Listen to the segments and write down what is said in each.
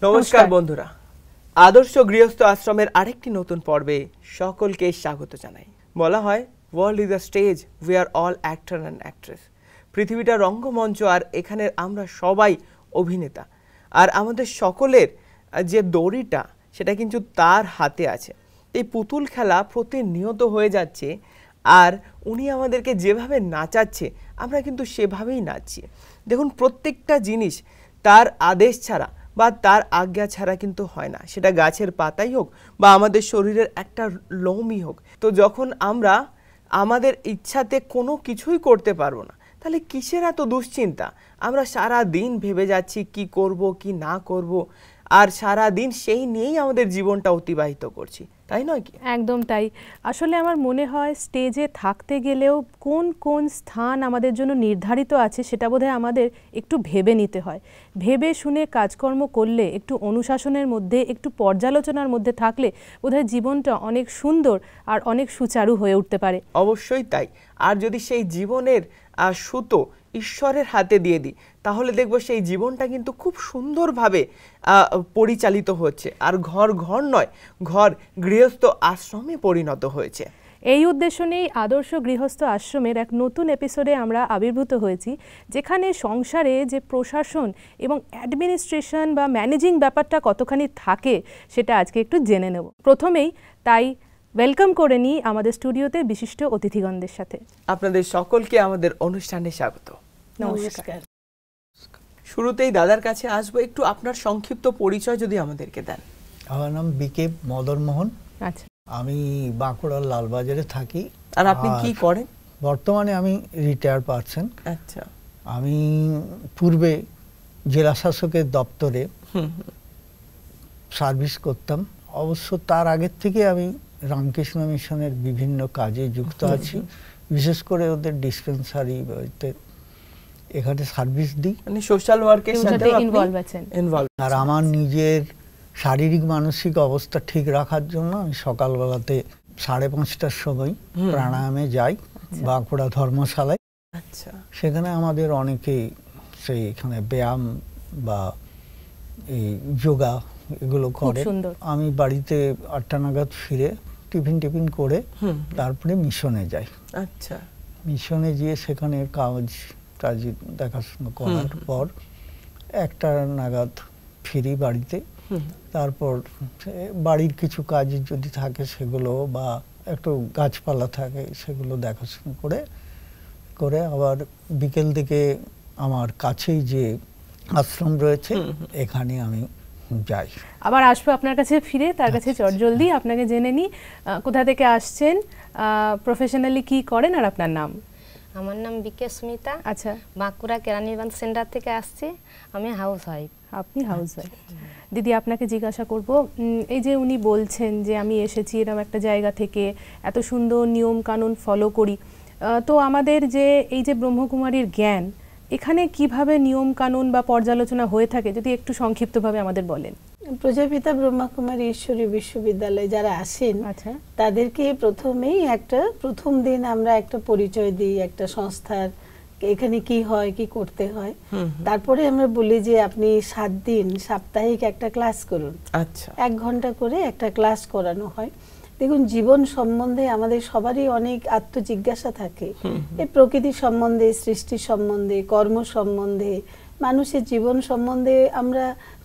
নমস্কার বন্ধুরা, আদর্শ গৃহস্থ আশ্রমের আরেকটি নতুন পর্বে সকলকে স্বাগত জানাই। বলা হয় world is a stage, we are all actor and actress. পৃথিবীটা রঙ্গমঞ্চ আর এখানের আমরা সবাই অভিনেতা। আর আমাদের সকলের যে দড়িটা সেটা কিন্তু তার হাতে আছে। এই পুতুল খেলা প্রতিনিয়ত হয়ে যাচ্ছে, আর উনি আমাদেরকে যেভাবে নাচাচ্ছে আমরা কিন্তু সেভাবেই নাচছি। দেখুন, প্রত্যেকটা জিনিস তার আদেশ ছাড়া বা তার আজ্ঞা ছাড়া কিন্তু হয় না, সেটা গাছের পাতাই হোক বা আমাদের শরীরের একটা লোমই হোক। তো যখন আমরা আমাদের ইচ্ছাতে কোনো কিছুই করতে পারবো না, তাহলে কিসের এত দুশ্চিন্তা? আমরা সারা দিন ভেবে যাচ্ছি কি করব কি না করব, আর সারা দিন সেই নিয়েই আমাদের জীবনটা অতিবাহিত করছি, তাই নয় কি? একদম তাই। আসলে আমার মনে হয় স্টেজে থাকতে গেলেও কোন কোন স্থান আমাদের জন্য নির্ধারিত আছে সেটা বোধহয় আমাদের একটু ভেবে নিতে হয়। ভেবে শুনে কাজকর্ম করলে, একটু অনুশাসনের মধ্যে, একটু পর্যালোচনার মধ্যে থাকলে বোধহয় জীবনটা অনেক সুন্দর আর অনেক সুচারু হয়ে উঠতে পারে। অবশ্যই তাই। আর যদি সেই জীবনের সুতো ঈশ্বরের হাতে দিয়ে দিই, তাহলে দেখবো সেই জীবনটা কিন্তু খুব সুন্দরভাবে পরিচালিত হচ্ছে, আর ঘর ঘর নয়, ঘর গৃহস্থ আশ্রমে পরিণত হয়েছে। এই উদ্দেশ্য নিয়েই আদর্শ গৃহস্থ আশ্রমের এক নতুন এপিসোডে আমরা আবির্ভূত হয়েছি, যেখানে সংসারে যে প্রশাসন এবং অ্যাডমিনিস্ট্রেশন বা ম্যানেজিং ব্যাপারটা কতখানি থাকে সেটা আজকে একটু জেনে নেব। প্রথমেই তাই ওয়েলকাম করে নিই আমাদের স্টুডিওতে বিশিষ্ট অতিথিগণদের সাথে। আপনাদের সকলকে আমাদের অনুষ্ঠানে স্বাগত। নমস্কার। শুরুতেই দাদার কাছে আসবো, একটু আপনার সংক্ষিপ্ত পরিচয় যদি আমাদেরকে দেন। আমার নাম বিকে মদন মোহন। আচ্ছা, আমি বাঁকুড়ার লালবাজারে থাকি। আর আপনি কি করেন? বর্তমানে আমি রিটায়ার পারসন। আচ্ছা। আমি পূর্বে জেলা শাসকের দপ্তরে সার্ভিস করতাম। অবশ্য তার আগের থেকে আমি রামকৃষ্ণ মিশনের বিভিন্ন কাজে যুক্ত আছি, বিশেষ করে ওদের ডিসপেন্সারিতে এখানে সার্ভিস দিই, মানে সোশ্যাল ওয়ার্কের সাথে ইনভলভ আছেন। আর আমার নিজের শারীরিক মানসিক অবস্থা ঠিক রাখার জন্য আমি সকালবেলাতে 5:30টার সময় প্রাণায়ামে যাই বাঁকুড়া ধর্মশালায়। আচ্ছা। সেখানে আমাদের অনেকেই সেই এখানে ব্যায়াম বা এই যোগা এগুলো করে। আমি বাড়িতে 8টা নাগাদ ফিরে টিফিন করে তারপরে মিশনে যাই। আচ্ছা। মিশনে গিয়ে সেখানে কাজ দেখাশোনা করার পর 1টা নাগাদ ফিরি বাড়িতে। তারপর বাড়ির কিছু কাজ যদি থাকে সেগুলো, বা একটু গাছপালা থাকে সেগুলো দেখাশোনা করে আবার বিকেল থেকে আমার কাছেই যে আশ্রম রয়েছে এখানে আমি যাই। আবার আসবো আপনার কাছে ফিরে, তার কাছে চটজলদি আপনাকে জেনে নিই কোথা থেকে আসছেন, প্রফেশনালি কি করেন, আর আপনার নাম। আমার নাম বিকে স্মিতা। আচ্ছা। বাঁকুড়া কেরানীগঞ্জ সেন্টার থেকে আসছি। আমি হাউস ওয়াইফ। আপনি হাউস ওয়াইফ। দিদি, আপনাকে জিজ্ঞাসা করব, এই যে উনি বলছেন যে আমি এসেছি এরকম একটা জায়গা থেকে, এত সুন্দর নিয়ম কানুন ফলো করি, তো আমাদের যে এই যে ব্রহ্মকুমারীর জ্ঞান, এখানে কিভাবে নিয়ম কানুন বা পর্যালোচনা হয়ে থাকে যদি একটু সংক্ষিপ্তভাবে আমাদের বলেন। প্রজাপিতা ব্রহ্মকুমারী ঈশ্বরী বিশ্ববিদ্যালয়ে যারা আসেন, আচ্ছা, তাদেরকে প্রথমেই প্রথম দিন আমরা একটা পরিচয় দিই একটা সংস্থার, এখানে কি হয়, কি করতে হয়। তারপরে আমরা বলি যে আপনি 7 দিন সাপ্তাহিক একটা ক্লাস করুন। আচ্ছা। 1 ঘন্টা করে একটা ক্লাস করানো হয়। দেখুন, জীবন সম্বন্ধে আমাদের সবারই অনেক আত্মজিজ্ঞাসা থাকে। এই প্রকৃতি সম্বন্ধে, সৃষ্টি সম্বন্ধে, কর্ম সম্বন্ধে, মানুষের জীবন সম্বন্ধে আমরা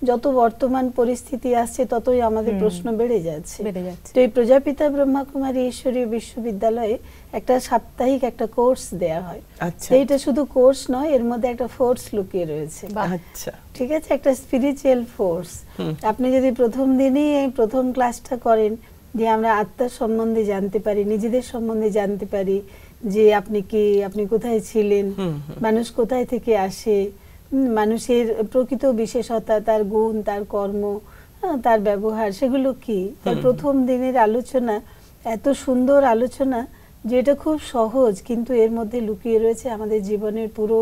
যত বর্তমান পরিস্থিতি আসছে ততই আমাদের প্রশ্ন বেড়ে যাচ্ছে। তো এই প্রজাপিতা ব্রহ্মকুমারী ঈশ্বরী বিশ্ববিদ্যালয়ে একটা সাপ্তাহিক একটা কোর্স দেয়া হয়। এইটা শুধু কোর্স নয়, এর মধ্যে একটা ফোর্স লুকিয়ে রয়েছে। আচ্ছা, ঠিক আছে, একটা স্পিরিচুয়াল ফোর্স। আপনি যদি প্রথম দিনই এই প্রথম ক্লাসটা করেন, যে আমরা আত্মার সম্বন্ধে জানতে পারি, নিজেদের সম্বন্ধে জানতে পারি, যে আপনি কোথায় ছিলেন, মানুষ কোথায় থেকে আসে, মানুষের প্রকৃত বিশেষতা, তার গুণ, তার কর্ম, তার ব্যবহার, সেগুলো কি। তার প্রথম দিনের আলোচনা এত সুন্দর আলোচনা যে এটা খুব সহজ, কিন্তু এর মধ্যে লুকিয়ে রয়েছে আমাদের জীবনের পুরো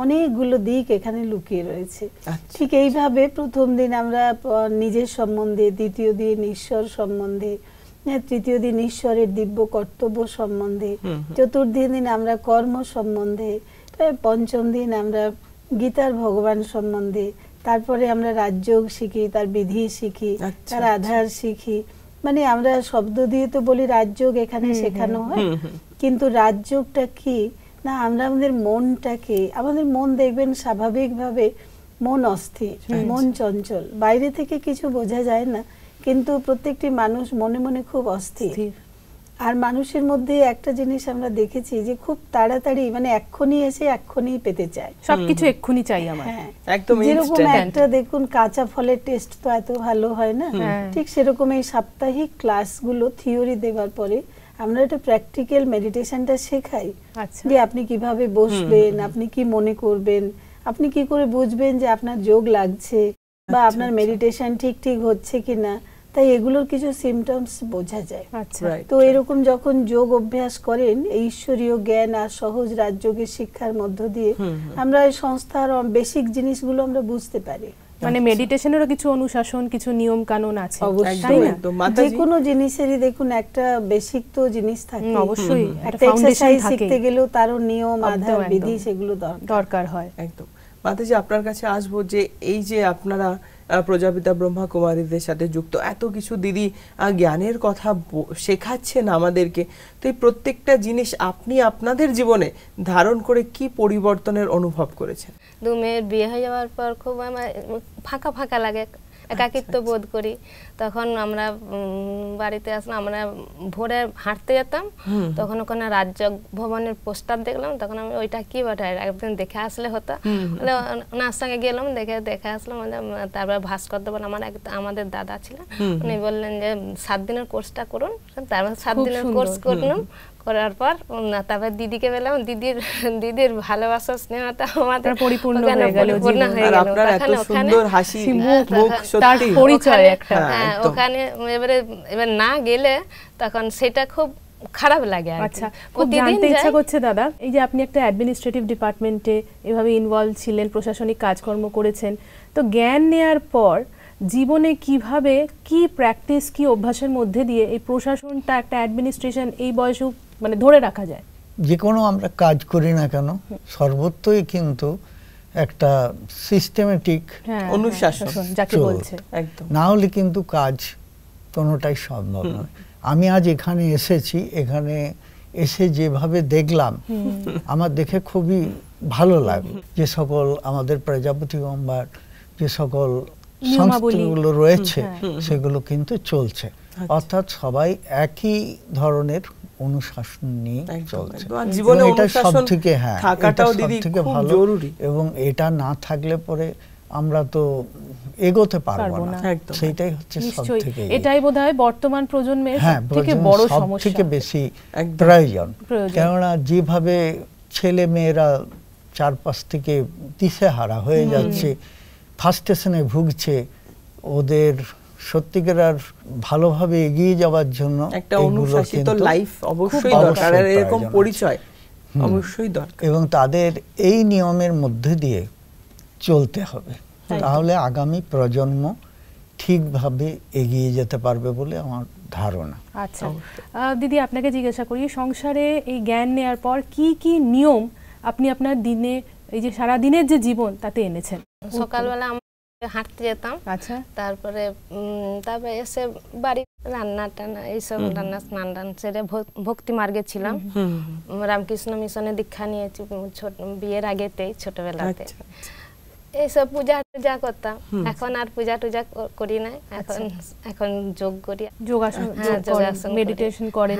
অনেকগুলো দিক এখানে লুকিয়ে রয়েছে। ঠিক এইভাবে প্রথম দিন আমরা নিজের সম্বন্ধে, দ্বিতীয় দিন ঈশ্বর সম্বন্ধে, তৃতীয় দিন ঈশ্বরের দিব্য কর্তব্য সম্বন্ধে, চতুর্থ দিন আমরা কর্ম সম্বন্ধে, পঞ্চম দিন আমরা গীতার ভগবান সম্বন্ধে, তারপরে আমরা রাজযোগ শিখি, তার বিধি শিখি, তার আধার শিখি। মানে আমরা শব্দ দিয়ে তো বলি রাজযোগ এখানে শেখানো হয়, কিন্তু রাজযোগটা কি না, আমরা আমাদের মনটাকে, আমাদের মন দেখবেন স্বাভাবিকভাবে মন অস্থির, মন চঞ্চল, বাইরে থেকে কিছু বোঝা যায় না, কিন্তু প্রত্যেকটি মানুষ মনে মনে খুব অস্থির। আর মানুষের মধ্যে একটা জিনিস আমরা দেখেছি যে খুব তাড়াতাড়ি, মানে এক্ষুনি এসে এক্ষুনি পেতে চায়, সবকিছু এক্ষুনি চাই আমার, একদম যেরকম একটা দেখুন কাঁচা ফলের টেস্ট তো এত ভালো হয় না, ঠিক সেরকম এই সাপ্তাহিক ক্লাসগুলো থিওরি দেওয়ার পরে আমরা একটা প্র্যাকটিক্যাল মেডিটেশনটা শেখাই, যে আপনি কিভাবে বসবেন, আপনি কি মনে করবেন, আপনি কি করে বুঝবেন যে আপনার যোগ লাগছে বা আপনার মেডিটেশন ঠিক ঠিক হচ্ছে কিনা। তাই এগুলোর কিছু সিমটমস বোঝা যায়। তো এরকম যখন যোগ অভ্যাস করেন, এই ঈশ্বরীয় জ্ঞান আর সহজ রাজযোগের শিক্ষার মধ্য দিয়ে আমরা এই সংস্থার বেসিক জিনিসগুলো আমরা বুঝতে পারি। মানে মেডিটেশনেরও কিছু অনুশাসন, কিছু নিয়ম কানুন আছে। অবশ্যই যে কোনো জিনিসেরই দেখুন একটা বেসিক তো জিনিস থাকে, অবশ্যই একটা এক্সারসাইজ শিখতে গেলেও তারও নিয়ম, আধার, বিধি সেগুলো দরকার হয়। একদম। মাতাজি, আপনার কাছে আসবো যে এই যে আপনারা প্রজাপিতা ব্রহ্মা কুমারীদের সাথে যুক্ত, এত কিছু দিদি জ্ঞানের কথা শেখাচ্ছেন আমাদেরকে, তো এই প্রত্যেকটা জিনিস আপনি আপনাদের জীবনে ধারণ করে কি পরিবর্তনের অনুভব করেছেন? দু মেয়ের বিয়ে হয়ে যাওয়ার পর খুব আমার ফাঁকা ফাঁকা লাগে, একাকিত্ব বোধ করি। তখন আমরা বাড়িতে আসলাম, আমরা ভোরে হাঁটতে যেতাম, তখন ওখানে রাজযোগ ভবনের পোস্টার দেখলাম, তখন আমি ওইটা কি বটে একদিন দেখে আসলে হতো, ওনার সঙ্গে গেলাম, দেখে আসলাম। তারপর ভাস্কর্য বলে আমাদের দাদা ছিলেন, উনি বললেন যে 7 দিনের কোর্সটা করুন। তারপর 7 দিনের কোর্স করলাম, করার পর তারপর দিদিকে পেলাম, দিদির ভালোবাসা স্নেহটা আমাদের পরিপূর্ণ হয়ে গেল। আপনার এত সুন্দর হাসি মুখ, তার পরিচয় একটা। ওখানে এবার না গেলে তখন সেটা খুব খারাপ লাগে। আচ্ছা, খুব জানতে ইচ্ছা করছে দাদা, এই যে আপনি একটা অ্যাডমিনিস্ট্রেটিভ ডিপার্টমেন্টে এভাবে ইনভলভ ছিলেন, প্রশাসনিক কাজকর্ম করেছেন, তো জ্ঞান নেয়ার পর জীবনে কিভাবে কি প্র্যাকটিস, কি অভ্যাসের মধ্যে দিয়ে এই প্রশাসনটা, একটা অ্যাডমিনিস্ট্রেশন এই বয়সেও মানে ধরে রাখা যায়? যে কোনো আমরা কাজ করি না কেন সর্বত্রই কিন্তু একটা সিস্টেমেটিক অনুশাসন যাকে বলছে, একদম, না হলে কিন্তু কাজ কোনোটাই সম্ভব নয়। আমি আজ এখানে এসেছি, এখানে এসে যেভাবে দেখলাম আমার দেখে খুবই ভালো লাগলো। যে সকল আমাদের প্রজাপতি গম্বার যে সকল সংস্থাগুলো রয়েছে সেগুলো কিন্তু চলছে, অর্থাৎ সবাই একই ধরনের অনুশাসন নিয়ে চলছে। জীবনে এটা সব অনুশাসন থেকে থাকাটাও দিদি খুব জরুরি, এবং এটা না থাকলে পরে আমরা তো এগোতে পারবো না। সেটাই হচ্ছে সবথেকে, এটাই বোধহয় বর্তমান প্রজন্মের সবথেকে বড় সমস্যা, সবথেকে বেশি প্রয়োজন। কেননা যেভাবে ছেলে মেয়েরা চারপাশ থেকে দিশেহারা হয়ে যাচ্ছে, ফার্স্টেশনে ভুগছে, ওদের সত্যিকার আর ভালোভাবে এগিয়ে যাওয়ার জন্য একটা অনুশাসিত লাইফ অবশ্যই দরকার, আর এরকম পরিচয় অবশ্যই দরকার, এবং তাদের এই নিয়মের মধ্যে দিয়ে চলতে হবে, তাহলে আগামী প্রজন্ম ঠিকভাবে এগিয়ে যেতে পারবে বলে আমার ধারণা। আচ্ছা দিদি, আপনাকে জিজ্ঞাসা করি, সংসারে এই জ্ঞান নেয়ার পর কি কি নিয়ম আপনি আপনার দিনে, এই যে সারা দিনের যে জীবন তাতে এনেছেন? সকালবেলা হাঁটতে যেতাম, আচ্ছা, তারপরে এসে বাড়ি রান্না টান্না এইসব রান্না, স্নান টান সেরে ভক্তি মার্গে ছিলাম। রামকৃষ্ণ মিশনে দীক্ষা নিয়েছি বিয়ের আগেতেই, ছোটবেলাতে। এইসব পূজা টুজা করতাম, এখন আর পূজা টুজা করি না, এখন যোগ করি, যোগাসন, মেডিটেশন করেন।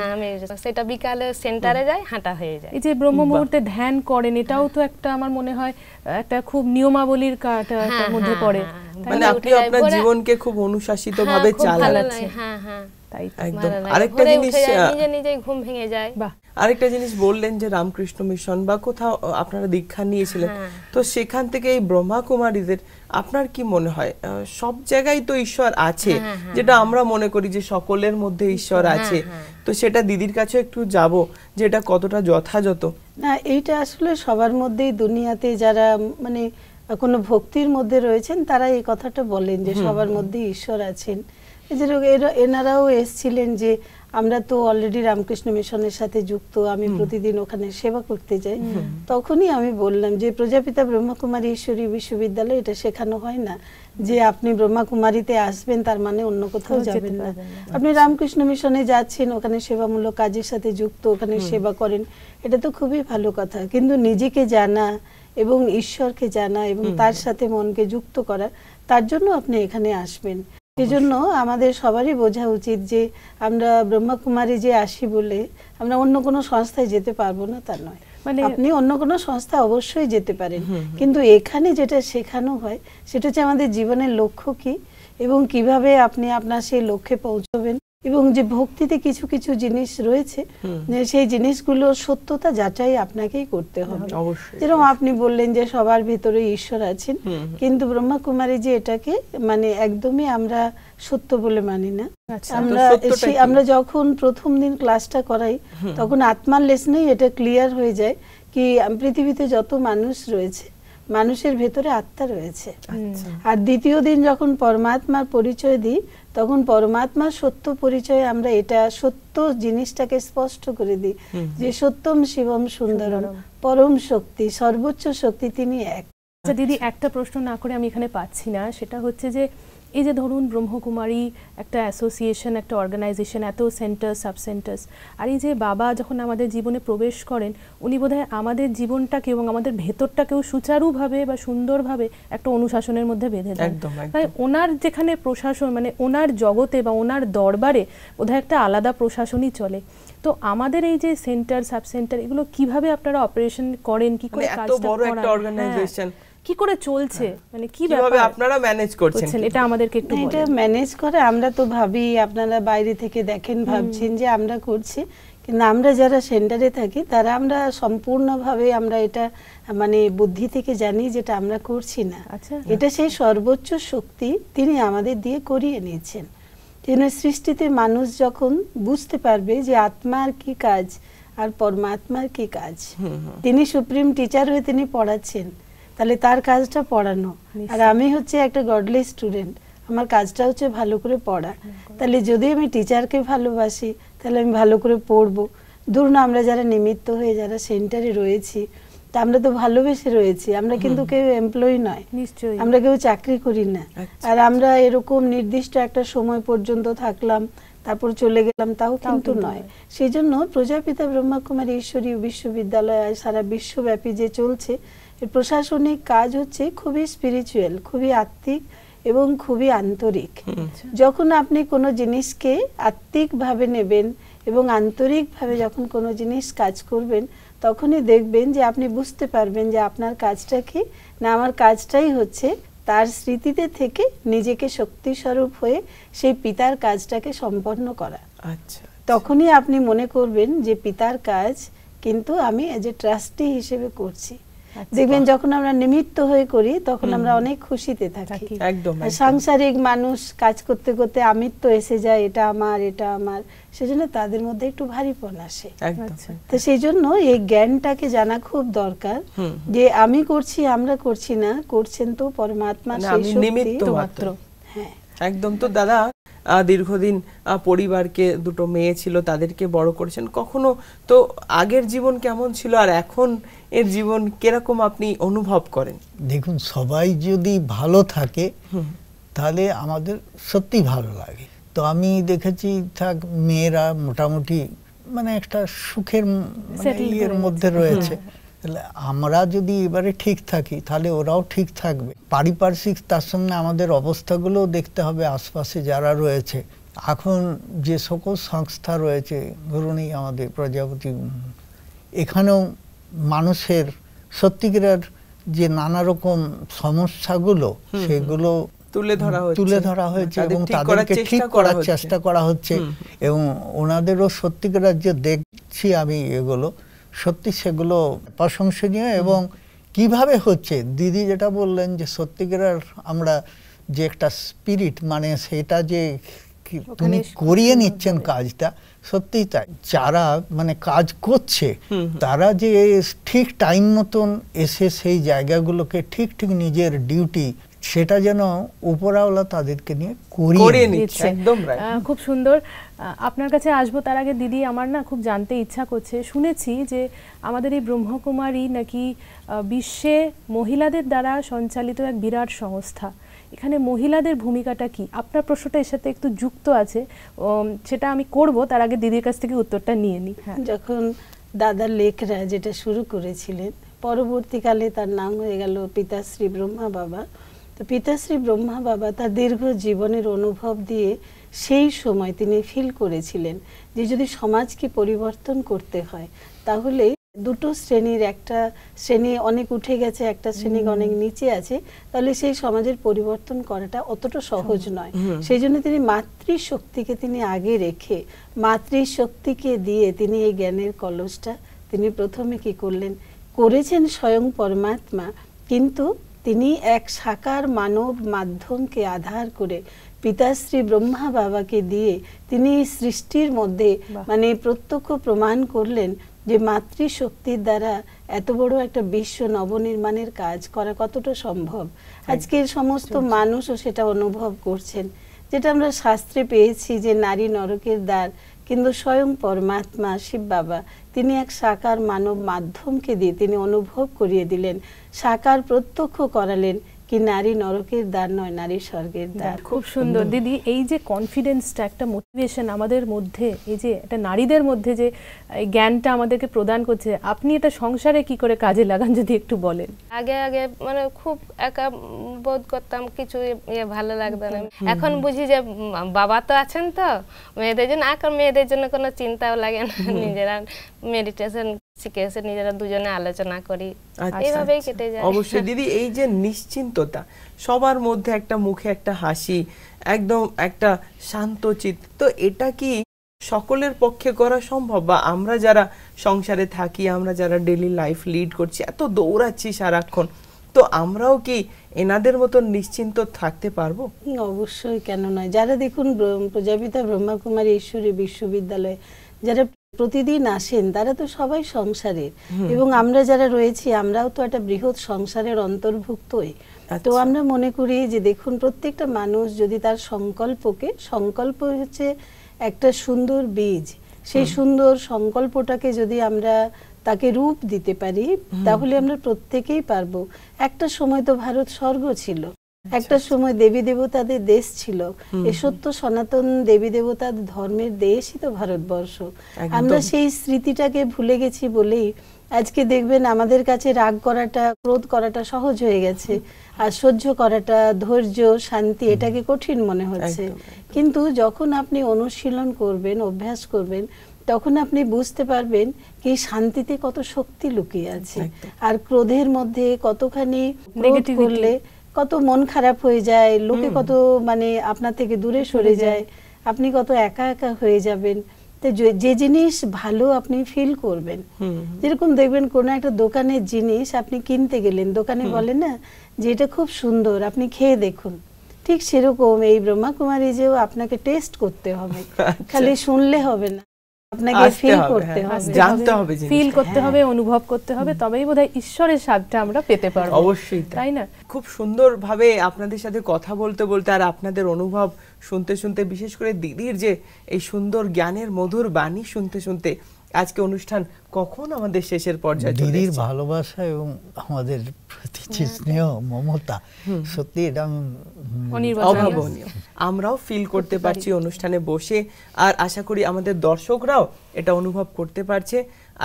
সেটা বিকালে সেন্টারে যাই, হাঁটা হয়ে যায়। এই যে ব্রহ্ম মুহূর্তে ধ্যান করেন, এটাও তো একটা আমার মনে হয় একটা খুব নিয়মাবলীর মধ্যে পড়ে। মানে আপনি আপনার জীবনকে খুব অনুশাসিত ভাবে চালাচ্ছেন। হ্যাঁ হ্যাঁ, একদম। আরেকটা জিনিস, নিজে নিজে ঘুম ভেঙে যায়। আরেকটা জিনিস বললেন যে রামকৃষ্ণ মিশন বা কোথাও আপনারা দীক্ষা নিয়েছিলেন, তো সেখান থেকে এই ব্রহ্মা কুমারীদের আপনার কি মনে হয় সব জায়গায় তো ঈশ্বর আছে, যেটা আমরা মনে করি যে সকলের মধ্যে ঈশ্বর আছে, তো সেটা দিদির কাছে একটু যাব যে এটা কতটা যথাযথ? না, এইটা আসলে সবার মধ্যেই, দুনিয়াতে যারা মানে কোনো ভক্তির মধ্যে রয়েছেন তারা এই কথাটা বলেন যে সবার মধ্যে ঈশ্বর আছেন। এনারাও এসছিলেন যে আমরা তো অলরেডি রামকৃষ্ণ মিশনের সাথে যুক্ত, আমি প্রতিদিন ওখানে সেবা করতে যাই। তখনই আমি বললাম যে প্রজাপিতা ব্রহ্মকুমারী ঈশ্বরী বিশ্ববিদ্যালয় এটা শেখানো হয় না যে আপনি ব্রহ্মকুমারীতে আসবেন তার মানে অন্য কোথাও যাবেন না। আপনি রামকৃষ্ণ মিশনে যাচ্ছেন, ওখানে সেবামূলক কাজের সাথে যুক্ত, ওখানে সেবা করেন, এটা তো খুবই ভালো কথা। কিন্তু নিজেকে জানা এবং ঈশ্বরকে জানা এবং তার সাথে মনকে যুক্ত করা, তার জন্য আপনি এখানে আসবেন। সেজন্য আমাদের সবারই বোঝা উচিত যে আমরা ব্রহ্মকুমারী যে আসি বলে আমরা অন্য কোনো সংস্থায় যেতে পারবো না তা নয়। মানে আপনি অন্য কোনো সংস্থা অবশ্যই যেতে পারেন, কিন্তু এখানে যেটা শেখানো হয় সেটা হচ্ছে আমাদের জীবনের লক্ষ্য কি এবং কিভাবে আপনি আপনার সেই লক্ষ্যে পৌঁছবেন, এবং যে ভক্তিতে কিছু কিছু জিনিস রয়েছে সেই জিনিসগুলো সত্যতা যাচাই আপনাকেই করতে হবে। যেরকম আপনি বললেন যে সবার ভেতরে ঈশ্বর আছেন, কিন্তু ব্রহ্মকুমারী যে এটাকে মানে একদমই আমরা সত্য বলে মানি না। আমরা যখন প্রথম দিন ক্লাসটা করাই তখন আত্মার লেসনেই এটা ক্লিয়ার হয়ে যায় কি পৃথিবীতে যত মানুষ রয়েছে মানুষের ভেতরে আত্মা রয়েছে। আর দ্বিতীয় দিন যখন পরমাত্মার পরিচয় দিই তখন পরমাত্মার সত্য পরিচয়ে আমরা এটা সত্য জিনিসটাকে স্পষ্ট করে দিই যে সত্যম শিবম সুন্দরম, পরম শক্তি, সর্বোচ্চ শক্তি তিনি এক। আচ্ছা দিদি, একটা প্রশ্ন না করে আমি এখানে পাচ্ছি না, সেটা হচ্ছে যে এই যে ধরুন ব্রহ্মকুমারী একটা অ্যাসোসিয়েশন, একটা অর্গানাইজেশন, এত সেন্টার সাব সেন্টার্স, আর এই যে বাবা যখন আমাদের জীবনে প্রবেশ করেন উনি বোধহয় আমাদের জীবনটাকে এবং আমাদের ভেতরটাকেও সুচারুভাবে বা সুন্দরভাবে একটা অনুশাসনের মধ্যে বেঁধে দেন। তাই ওনার যেখানে প্রশাসন মানে ওনার জগতে বা ওনার দরবারে বোধহয় একটা আলাদা প্রশাসনই চলে। তো আমাদের এই যে সেন্টার সাব সেন্টার এগুলো কিভাবে আপনারা অপারেশন করেন, কি করে কাজটা করেন, কি করে চলছে, মানে কিভাবে আপনারা ম্যানেজ করছেন, এটা আমাদেরকে একটু বলুন। এটা ম্যানেজ করে আমরা তো ভাবি, আপনারা বাইরে থেকে দেখেন ভাবছেন যে আমরা করছি, কিন্তু আমরা যারা সেন্টারে থাকি তারা আমরা সম্পূর্ণভাবে আমরা এটা মানে বুদ্ধি থেকে জানি যেটা আমরা করছি না। এটা সেই সর্বোচ্চ শক্তি তিনি আমাদের দিয়ে করিয়ে নিয়েছেন। তিনি সৃষ্টিতে মানুষ যখন বুঝতে পারবে যে আত্মার কি কাজ আর পরমাত্মার কি কাজ, তিনি সুপ্রিম টিচার হয়ে তিনি পড়াচ্ছেন, তাহলে তার কাজটা পড়ানো, আর আমি হচ্ছে একটা গডলি স্টুডেন্ট, আমার কাজটা হচ্ছে ভালো করে পড়া। তাহলে যদি আমি টিচারকে ভালোবাসি তাহলে আমি ভালো করে পড়বো। ধরুন আমরা যারা নিমিত্ত হয়ে যারা সেন্টারে রয়েছি তা আমরা তো ভালোবেসে রয়েছি, আমরা কিন্তু কেউ এমপ্লয়ি নয়, আমরা কেউ চাকরি করি না, আর আমরা এরকম নির্দিষ্ট একটা সময় পর্যন্ত থাকলাম তারপর চলে গেলাম তাও কিন্তু নয়। সেই জন্য প্রজাপিতা ব্রহ্মকুমারী ঈশ্বরী বিশ্ববিদ্যালয় সারা বিশ্বব্যাপী যে চলছে এর প্রশাসনিক কাজ হচ্ছে খুবই স্পিরিচুয়াল, খুবই আত্মিক এবং খুবই আন্তরিক। যখন আপনি কোনো জিনিসকে আত্মিকভাবে নেবেন এবং আন্তরিকভাবে যখন কোনো জিনিস কাজ করবেন তখনই দেখবেন যে আপনি বুঝতে পারবেন যে আপনার কাজটা কি না, আমার কাজটাই হচ্ছে তার স্মৃতিতে থেকে নিজেকে শক্তিস্বরূপ হয়ে সেই পিতার কাজটাকে সম্পন্ন করা। তখনই আপনি মনে করবেন যে পিতার কাজ কিন্তু আমি এজ এ ট্রাস্টি হিসেবে করছি। দেখবেন যখন আমরা নিমিত্ত হয়ে করি তখন আমরা অনেক খুশিতে থাকি। সাংসারিক মানুষ কাজ করতে করতে আমিত্ব এসে যায়, এটা আমার এটা আমার, সেজন্য তাদের মধ্যে একটু ভারীপন আসে। তো সেই জন্য এই জ্ঞানটাকে জানা খুব দরকার যে আমি করছি আমরা করছি না, করছেন তো পরমাত্মা, সেই শক্তি মাত্র। হ্যাঁ একদম। তো দাদা দীর্ঘদিন পরিবারকে দুটো মেয়ে ছিল তাদেরকে বড় করেছেন, কখনো তো আগের জীবন কেমন ছিল আর এখন এর জীবন কিরকম আপনি অনুভব করেন? দেখুন সবাই যদি ভালো থাকে তাহলে আমাদের সত্যি ভালো লাগে। তো আমি দেখেছি থাক মেয়েরা মোটামুটি মানে একটা সুখের ইয়ের মধ্যে রয়েছে, তাহলে আমরা যদি এবারে ঠিক থাকি তাহলে ওরাও ঠিক থাকবে। পারিপার্শ্বিক তার সঙ্গে আমাদের অবস্থাগুলো দেখতে হবে, আশপাশে যারা রয়েছে। এখন যে সকল সংস্থা রয়েছে ধরুন এই আমাদের প্রজাপতি, এখানেও মানুষের সত্যিকার যে নানা রকম সমস্যাগুলো সেগুলো তুলে ধরা হয়েছে এবং তাদেরকে ঠিক করার চেষ্টা করা হচ্ছে, এবং ওনাদেরও সত্যিকার যে দেখছি আমি এগুলো সত্যি সেগুলো প্রশংসনীয়। এবং কিভাবে হচ্ছে দিদি যেটা বললেন যে সত্যিকার আমরা যে একটা স্পিরিট মানে সেটা যে তিনি করিয়ে নিচ্ছেন কাজটা, সত্যি তাই। যারা মানে কাজ করছে তারা যে ঠিক টাইম মতন এসে সেই জায়গাগুলোকে ঠিক ঠিক নিজের ডিউটি সেটা যেন উপরওয়ালা তাদেরকে নিয়ে করে করিয়ে নিচ্ছে। একদম right। খুব সুন্দর। আপনার কাছে আসবো তার আগে দিদি, আমার না খুব জানতে ইচ্ছা করছে, শুনেছি যে আমাদের এই ব্রহ্মকুমারী নাকি বিশ্বে মহিলাদের দ্বারা সঞ্চালিত এক বিরাট সংস্থা। এখানে মহিলাদের ভূমিকাটা কি? আপনার প্রশ্নটা এর সাথে একটু যুক্ত আছে, সেটা আমি করব, তার আগে দিদির কাছ থেকে উত্তরটা নিয়ে নিই। হ্যাঁ, যখন দাদার লেখরা যেটা শুরু করেছিলেন, পরবর্তীকালে তার নাম হয়ে গেল পিতাশ্রী ব্রহ্মা বাবা। তো পিতাশ্রী ব্রহ্মা বাবা তার দীর্ঘ জীবনের অনুভব দিয়ে সেই সময় তিনি ফিল করেছিলেন যে যদি সমাজকে পরিবর্তন করতে হয় তাহলে দুটো শ্রেণীর, একটা শ্রেণী অনেক উঠে গেছে, একটা শ্রেণী অনেক নিচে আছে, তাহলে সেই সমাজের পরিবর্তন করাটা অতটা সহজ নয়। সেই জন্য তিনি মাতৃশক্তিকে তিনি আগে রেখে, মাতৃশক্তিকে দিয়ে তিনি এই জ্ঞানের কলসটা তিনি প্রথমে কি করলেন, করেছেন স্বয়ং পরমাত্মা, কিন্তু তিনি এক সাকার মানব মাধ্যমকে আধার করে পিতাশ্রী ব্রহ্মা বাবাকে দিয়ে তিনি সৃষ্টির মধ্যে মানে প্রত্যক্ষ প্রমাণ করলেন যে মাতৃশক্তির দ্বারা এত বড় একটা বিশ্ব নবনির্মাণের কাজ করা কতটা সম্ভব। আজকের সমস্ত মানুষও সেটা অনুভব করছেন, যেটা আমরা শাস্ত্রে পেয়েছি যে নারী নরকের দ্বার, কিন্তু স্বয়ং পরমাত্মা শিব বাবা তিনি এক সাকার মানব মাধ্যমকে দিয়ে তিনি অনুভব করিয়ে দিলেন, সাকার প্রত্যক্ষ করালেন কি নারী নরকের দ্বার নয়, নারী স্বর্গের দ্বার। খুব সুন্দর দিদি। এই যে কনফিডেন্সটা, একটা মোটিভেশন আমাদের মধ্যে, এই যে একটা নারীদের মধ্যে যে এই জ্ঞানটা আমাদেরকে প্রদান করছে, আপনি এটা সংসারে কি করে কাজে লাগান যদি একটু বলেন। আগে আগে মানে খুব একা বোধ করতাম, কিছু ভালো লাগতো না। এখন বুঝি যে বাবা তো আছেন, তো মেয়েদের জন্য, এখন মেয়েদের জন্য কোনো চিন্তাও লাগে না, নিজেরা মেডিটেশন শিখেছে, নিজেরা দুজনে আলোচনা করি, এইভাবেই কেটে যায়। অবশ্যই দিদি, এই যে নিশ্চিন্ততা, সবার মধ্যে একটা মুখে একটা হাসি, একদম একটা শান্ত চিত্ত, তো এটা কি সকলের পক্ষে করা সম্ভব? বা আমরা যারা সংসারে থাকি, আমরা যারা ডেইলি লাইফ লিড করছি, এত দৌড়াচ্ছি সারাক্ষণ, তো আমরাও কি এনাদের মতন নিশ্চিন্ত থাকতে পারবো? অবশ্যই, কেন নয়। যারা দেখুন প্রজাপিতা ব্রহ্মকুমারী ঈশ্বরী বিশ্ববিদ্যালয়ে যারা প্রতিদিন আসেন, তারা তো সবাই সংসারের, এবং আমরা যারা রয়েছি আমরাও তো একটা বৃহৎ সংসারের অন্তর্ভুক্তই। তো আমরা মনে করি যে দেখুন, প্রত্যেকটা মানুষ যদি তার সংকল্পকে, সংকল্প হচ্ছে একটা সুন্দর বীজ, সেই সুন্দর সংকল্পটাকে যদি আমরা তাকে রূপ দিতে পারি, তাহলে আমরা প্রত্যেকেই পারবো। একটা সময় তো ভারত স্বর্গ ছিল, একটা সময় দেবী দেবতাদের দেশ ছিল, এ সত্য সনাতন দেবী দেবতার ধর্মের দেশই তো ভারতবর্ষ। আমরা সেই স্মৃতিটাকে ভুলে গেছি বলেই আজকে দেখবেন আমাদের কাছে রাগ করাটা, ক্রোধ করাটা সহজ হয়ে গেছে, আর সহ্য করাটা, ধৈর্য, শান্তি এটাকে কঠিন মনে হচ্ছে। কিন্তু যখন আপনি অনুশীলন করবেন, অভ্যাস করবেন, তখন আপনি বুঝতে পারবেন কি শান্তিতে কত শক্তি লুকিয়ে আছে, আর ক্রোধের মধ্যে কতখানি ক্রোধ করলে কত মন খারাপ হয়ে যায়, লোকে কত মানে আপনার থেকে দূরে সরে যায়, আপনি কত একা একা হয়ে যাবেন। তো যে জিনিস ভালো আপনি ফিল করবেন, যেরকম দেখবেন কোন একটা দোকানের জিনিস আপনি কিনতে গেলেন, দোকানে বলে না যে এটা খুব সুন্দর, আপনি খেয়ে দেখুন, ঠিক সেরকম এই ব্রহ্মকুমারী যেও আপনাকে টেস্ট করতে হবে, খালি শুনলে হবে না, আপনাকে ফিল করতে হবে, জানতে হবে, ফিল করতে হবে, অনুভব করতে হবে, তবেই বোধহয় ঈশ্বরের স্বাদটা আমরা পেতে পারবো। অবশ্যই, তাই না? খুব সুন্দরভাবে আপনাদের সাথে কথা বলতে বলতে আর আপনাদের অনুভব শুনতে শুনতে, বিশেষ করে দিদির যে এই সুন্দর জ্ঞানের মধুর বাণী শুনতে শুনতে, আজকে অনুষ্ঠান কখন আমাদের শেষের পর্যায়ে চলে এসেছে। দিদির ভালোবাসা এবং আমাদের প্রতি যে স্নেহ, মমতা, সত্যি এটা অভাবনীয়। আমরাও ফিল করতে পারছি অনুষ্ঠানে বসে, আর আশা করি আমাদের দর্শকরাও এটা অনুভব করতে পারছে।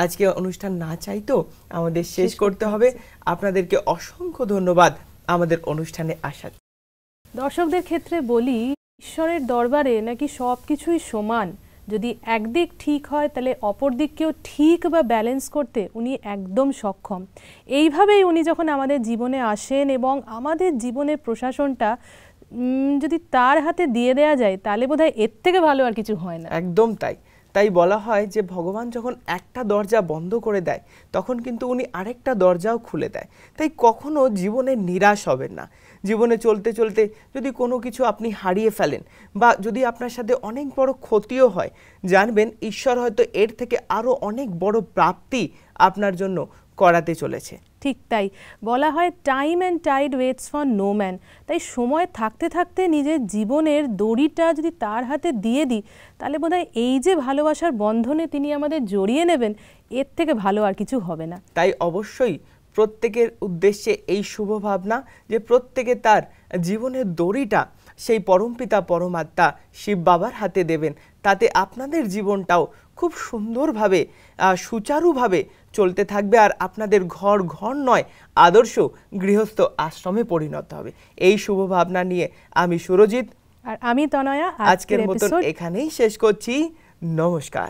আজকে অনুষ্ঠান না চাইতো আমাদের শেষ করতে হবে। আপনাদেরকে অসংখ্য ধন্যবাদ আমাদের অনুষ্ঠানে আসার। দর্শকদের ক্ষেত্রে বলি, ঈশ্বরের দরবারে নাকি সব কিছুই সমান, যদি একদিক ঠিক হয় তাহলে অপর দিককেও ঠিক বা ব্যালেন্স করতে উনি একদম সক্ষম। এইভাবেই উনি যখন আমাদের জীবনে আসেন এবং আমাদের জীবনের প্রশাসনটা যদি তার হাতে দিয়ে দেয়া যায়, তাহলে বোধহয় এর থেকে ভালো আর কিছু হয় না। একদম তাই। তাই বলা হয় যে ভগবান যখন একটা দরজা বন্ধ করে দেয়, তখন কিন্তু উনি আরেকটা দরজাও খুলে দেয়। তাই কখনো জীবনে নিরাশ হবেন না। জীবনে চলতে চলতে যদি কোনো কিছু আপনি হারিয়ে ফেলেন, বা যদি আপনার সাথে অনেক বড় ক্ষতিও হয়, জানবেন ঈশ্বর হয়তো এর থেকে আরও অনেক বড় প্রাপ্তি আপনার জন্য করাতে চলেছে। ঠিক তাই, বলা হয় time and tide waits for no man. তাই সময় থাকতে থাকতে নিজের জীবনের দড়িটা যদি তার হাতে দিয়ে দিই, তাহলে বোধহয় এই যে ভালোবাসার বন্ধনে তিনি আমাদের জড়িয়ে নেবেন, এর থেকে ভালো আর কিছু হবে না। তাই অবশ্যই প্রত্যেকের উদ্দেশ্যে এই শুভ ভাবনা যে প্রত্যেকে তার জীবনের দড়িটা সেই পরমপিতা পরমাত্মা শিব বাবার হাতে দেবেন, তাতে আপনাদের জীবনটাও খুব সুন্দরভাবে সুচারুভাবে চলতে থাকবে, আর আপনাদের ঘর ঘর নয় আদর্শ গৃহস্থ আশ্রমে পরিণত হবে। এই শুভ ভাবনা নিয়ে আমি সুরজিৎ আর আমি তনয়া আজকের মতন এখানেই শেষ করছি। নমস্কার।